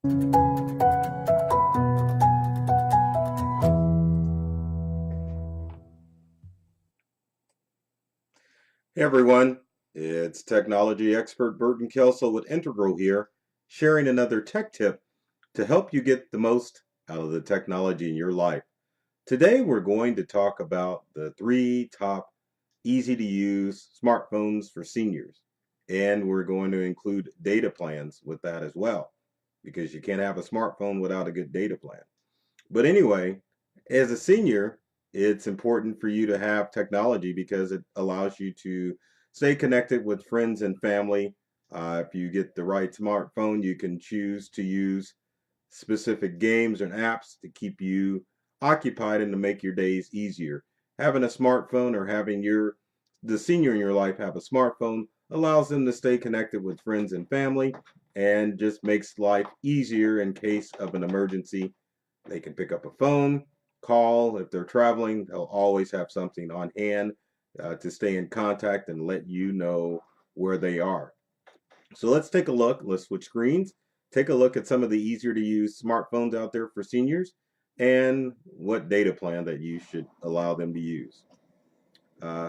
Hey everyone, it's technology expert Burton Kelso with Integral here, sharing another tech tip to help you get the most out of the technology in your life. Today we're going to talk about the three top easy to use smartphones for seniors. And we're going to include data plans with that as well, because you can't have a smartphone without a good data plan. But anyway, as a senior, it's important for you to have technology because it allows you to stay connected with friends and family. If you get the right smartphone, you can choose to use specific games and apps to keep you occupied and to make your days easier. Having a smartphone or having the senior in your life have a smartphone allows them to stay connected with friends and family and just makes life easier in case of an emergency. They can pick up a phone, call. If they're traveling, they'll always have something on hand to stay in contact and let you know where they are. So let's take a look. Let's switch screens. Take a look at some of the easier to use smartphones out there for seniors and what data plan that you should allow them to use.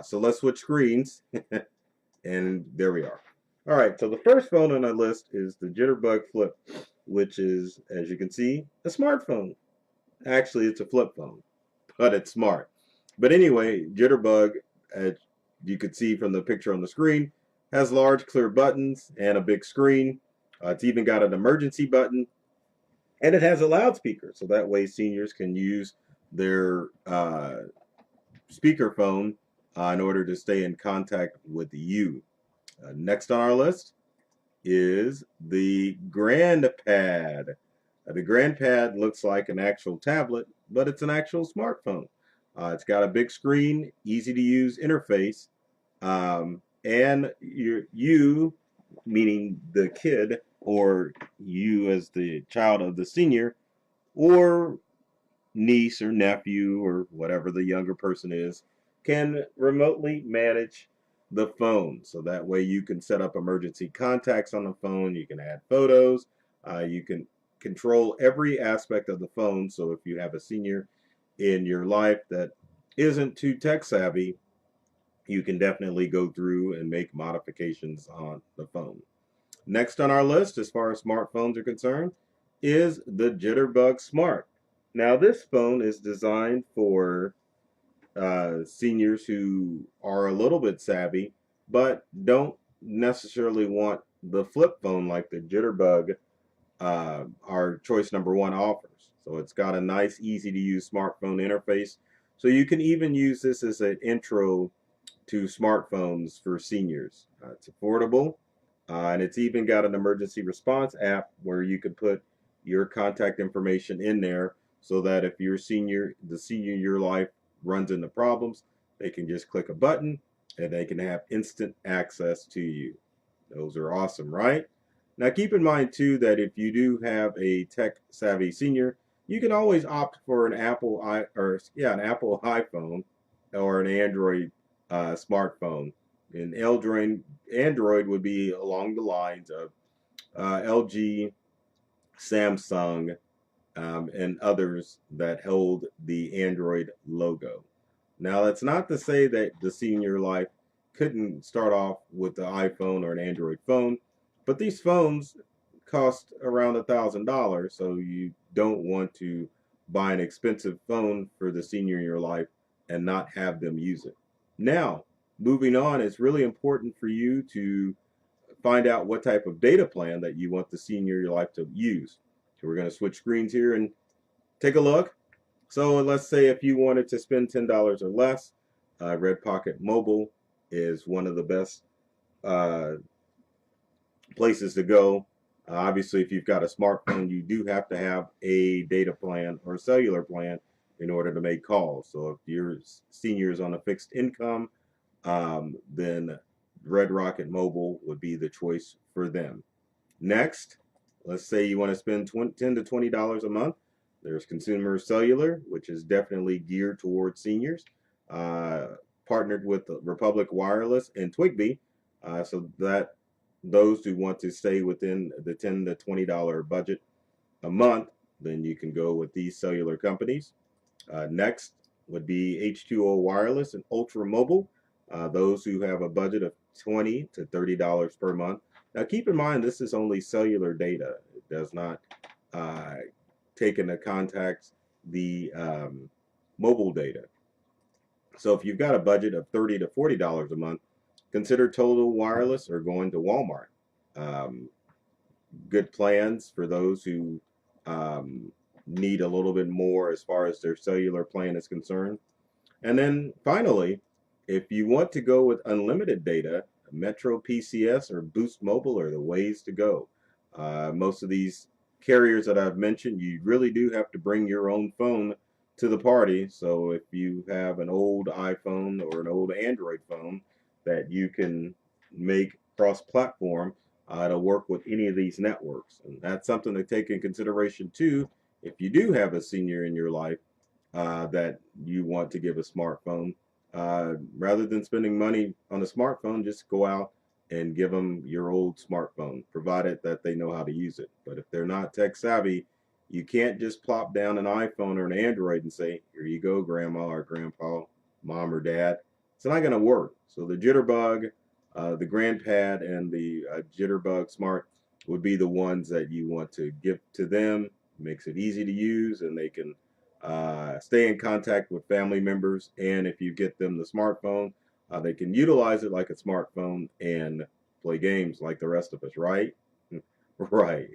So let's switch screens. And there we are. All right, so the first phone on our list is the Jitterbug Flip, which is, as you can see, a smartphone. Actually, it's a flip phone, but it's smart. But anyway, Jitterbug, as you could see from the picture on the screen, has large clear buttons and a big screen. It's even got an emergency button, and it has a loudspeaker, so that way seniors can use their speakerphone in order to stay in contact with you. Next on our list is the GrandPad. The GrandPad looks like an actual tablet, but it's an actual smartphone. It's got a big screen, easy to use interface, and you, meaning the kid, or you as the child of the senior, or niece or nephew, or whatever the younger person is, can remotely manage the phone. So that way you can set up emergency contacts on the phone, you can add photos, you can control every aspect of the phone. So if you have a senior in your life that isn't too tech savvy, you can definitely go through and make modifications on the phone. Next on our list, as far as smartphones are concerned, is the Jitterbug Smart. Now, this phone is designed for seniors who are a little bit savvy, but don't necessarily want the flip phone like the Jitterbug, our choice number one, offers. So it's got a nice, easy to use smartphone interface. So you can even use this as an intro to smartphones for seniors. It's affordable, and it's even got an emergency response app where you can put your contact information in there so that if your senior, the senior in your life runs into problems, they can just click a button and they can have instant access to you. Those are awesome, right? Now keep in mind too that if you do have a tech savvy senior, you can always opt for an an Apple iPhone or an Android smartphone. And Android would be along the lines of LG, Samsung, and others that hold the Android logo. Now, that's not to say that the senior life couldn't start off with the iPhone or an Android phone, but these phones cost around $1,000, so you don't want to buy an expensive phone for the senior in your life and not have them use it. Now, moving on, it's really important for you to find out what type of data plan that you want the senior in your life to use. So we're going to switch screens here and take a look. So let's say if you wanted to spend $10 or less, Red Pocket Mobile is one of the best uh, places to go. Obviously, if you've got a smartphone, you do have to have a data plan or a cellular plan in order to make calls. So if your senior is on a fixed income, then Red Rocket Mobile would be the choice for them. Next, let's say you want to spend $10 to $20 a month. There's Consumer Cellular, which is definitely geared towards seniors, uh, partnered with Republic Wireless and Twigbee, so that those who want to stay within the $10 to $20 budget a month, then you can go with these cellular companies. Next would be H2O Wireless and Ultra Mobile. Those who have a budget of $20 to $30 per month. Now keep in mind this is only cellular data. It does not take into context the mobile data. So if you've got a budget of $30 to $40 a month, consider Total Wireless or going to Walmart. Um, Good plans for those who need a little bit more as far as their cellular plan is concerned. And then finally, if you want to go with unlimited data, Metro PCS or Boost Mobile are the ways to go. Most of these carriers that I've mentioned, you really do have to bring your own phone to the party. So if you have an old iPhone or an old Android phone that you can make cross-platform, to work with any of these networks. And that's something to take in consideration too if you do have a senior in your life that you want to give a smartphone. Rather than spending money on a smartphone, just go out and give them your old smartphone, provided that they know how to use it. But if they're not tech savvy, you can't just plop down an iPhone or an Android and say, here you go, grandma or grandpa, mom or dad. It's not going to work. So the Jitterbug, the GrandPad, and the Jitterbug Smart would be the ones that you want to give to them. Makes it easy to use, and they can stay in contact with family members. And if you get them the smartphone, they can utilize it like a smartphone and play games like the rest of us, right? Right.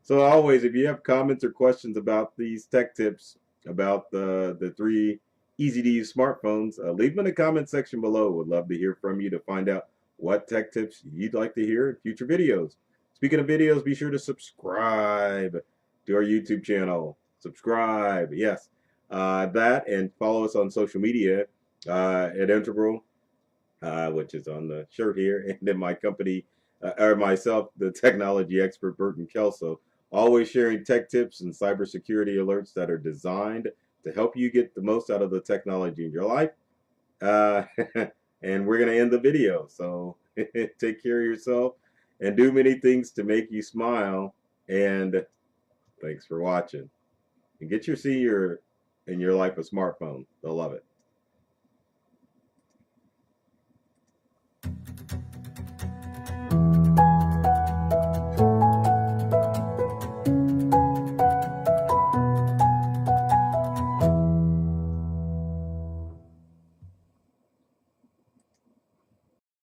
So always, if you have comments or questions about these tech tips, about the three easy to use smartphones, leave them in the comment section below. Would love to hear from you to find out what tech tips you'd like to hear in future videos. Speaking of videos, be sure to subscribe to our YouTube channel. Subscribe, yes. That, and follow us on social media at Integral, which is on the shirt here, and then my company, or myself, the technology expert, Burton Kelso, always sharing tech tips and cybersecurity alerts that are designed to help you get the most out of the technology in your life. And we're going to end the video. So take care of yourself and do many things to make you smile. And thanks for watching. And get your senior in your life a smartphone. They'll love it.